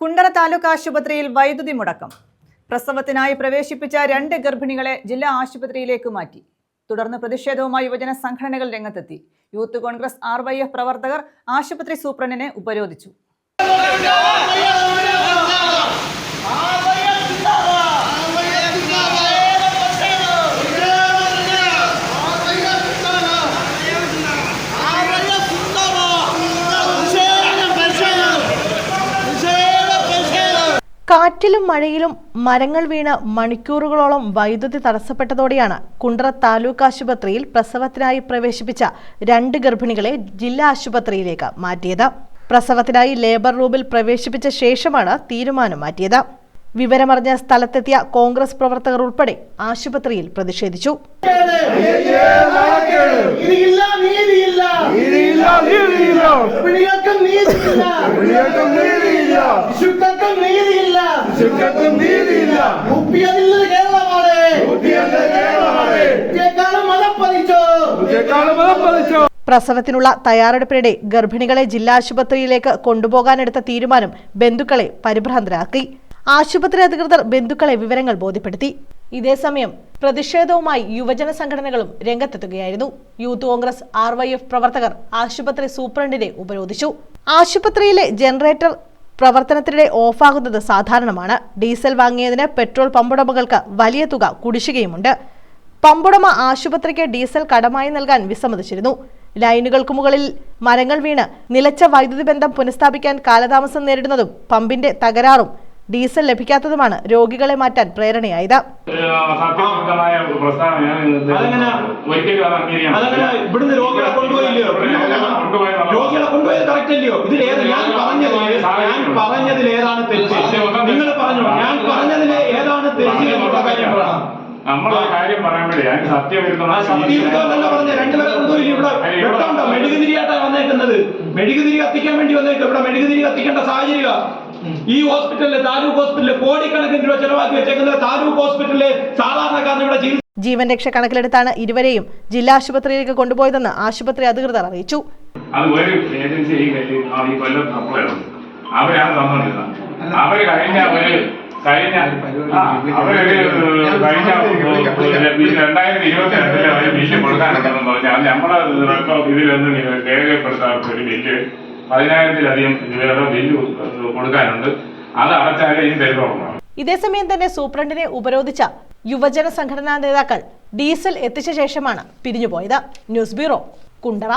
കുണ്ടറ താലൂക്ക് ആശുപത്രിയിൽ വൈദ്യുതി മുടക്കം. പ്രസവത്തിനായി പ്രവേശിപ്പിച്ച 2 ഗർഭിണികളെ ജില്ലാ ആശുപത്രിയിലേക്ക് മാറ്റി. തുടർന്ന് പ്രതിഷേധവുമായി യുവജന സംഘടനകൾ രംഗത്തെത്തി. യൂത്ത് കോൺഗ്രസ് RYF പ്രവർത്തകർ ആശുപത്രി സൂപ്രണ്ടിനെ ഉപരോധിച്ചു. കാറ്റിലും മഴയിലും മരങ്ങൾ വീണ് മണിക്കൂറുകളോളം വൈദ്യുതി തടസ്സപ്പെട്ടതോടെയാണ് കുണ്ടറ താലൂക്ക് ആശുപത്രിയിൽ പ്രസവത്തിനായി പ്രവേശിപ്പിച്ച 2 ഗർഭിണികളെ ജില്ലാ ആശുപത്രിയിലേക്ക് മാറ്റിയത്. പ്രസവത്തിനായി ലേബർ റൂമിൽ പ്രവേശിപ്പിച്ച ശേഷമാണ് തീരുമാനം മാറ്റിയത്. വിവരമറിഞ്ഞ സ്ഥലത്തെത്തിയ കോൺഗ്രസ് പ്രവർത്തകർ ഉൾപ്പെടെ ആശുപത്രിയിൽ പ്രതിഷേധിച്ചു. പ്രസവത്തിനുള്ള തയ്യാറെടുപ്പിനിടെ ഗർഭിണികളെ ജില്ലാ ആശുപത്രിയിലേക്ക് കൊണ്ടുപോകാനെടുത്ത തീരുമാനം ബന്ധുക്കളെ പരിഭ്രാന്തരാക്കി. ആശുപത്രി അധികൃതർ ബന്ധുക്കളെ വിവരങ്ങൾ ബോധ്യപ്പെടുത്തി. ഇതേസമയം പ്രതിഷേധവുമായി യുവജന സംഘടനകളും രംഗത്തെത്തുകയായിരുന്നു. യൂത്ത് കോൺഗ്രസ് RYF പ്രവർത്തകർ ആശുപത്രി സൂപ്രണ്ടിനെ ഉപരോധിച്ചു. ആശുപത്രിയിലെ ജനറേറ്റർ പ്രവർത്തനത്തിനിടെ ഓഫാകുന്നത് സാധാരണമാണ്. ഡീസൽ വാങ്ങിയതിന് പെട്രോൾ പമ്പുടമകൾക്ക് വലിയ തുക കുടിശ്ശികയുമുണ്ട്. പമ്പുടമ ആശുപത്രിക്ക് ഡീസൽ കടമായി നൽകാൻ വിസമ്മതിച്ചിരുന്നു. ലൈനുകൾക്ക് മുകളിൽ മരങ്ങൾ വീണ് നിലച്ച വൈദ്യുതി ബന്ധം പുനഃസ്ഥാപിക്കാൻ കാലതാമസം നേരിടുന്നതും പമ്പിന്റെ തകരാറും ഡീസൽ ലഭിക്കാത്തതുമാണ് രോഗികളെ മാറ്റാൻ പ്രേരണയായത്. നമ്മളെ കാര്യം പറയാൻ വേണ്ടി മെഴുകുതിരിയായിട്ടാണ് വന്നേക്കുന്നത്. മെഴുകുതിരി കത്തിക്കാൻ വേണ്ടി വന്നേക്കും. ഇവിടെ മെഴുകുതിരി കത്തിക്കേണ്ട സാഹചര്യം ഈ ഹോസ്പിറ്റലിലെ താലൂക്ക് ഹോസ്പിറ്റലിലെ കോടിക്കണക്കിന് രൂപ ചെലവാക്കി വെച്ചേക്കുന്നത് താലൂക്ക് ഹോസ്പിറ്റലിലെ സാധാരണക്കാരന് ഇവിടെ ജീവൻ രക്ഷ കണക്കിലെടുത്താണ് ഇരുവരെയും ജില്ലാ ആശുപത്രിയിലേക്ക് കൊണ്ടുപോയതെന്ന് ആശുപത്രി അധികൃതർ അറിയിച്ചു. $10,000-ലധികം രൂപയുടെ ബില്ല് കൊടുക്കാനുണ്ട്. അത് അടച്ചാലേ ഇനി തരുള്ളൂ. ഇതേസമയം തന്നെ സൂപ്രണ്ടിനെ ഉപരോധിച്ച യുവജന സംഘടനാ നേതാക്കൾ ഡീസൽ എത്തിച്ച ശേഷമാണ് പിരിഞ്ഞുപോയത്. News bureau, Kundara.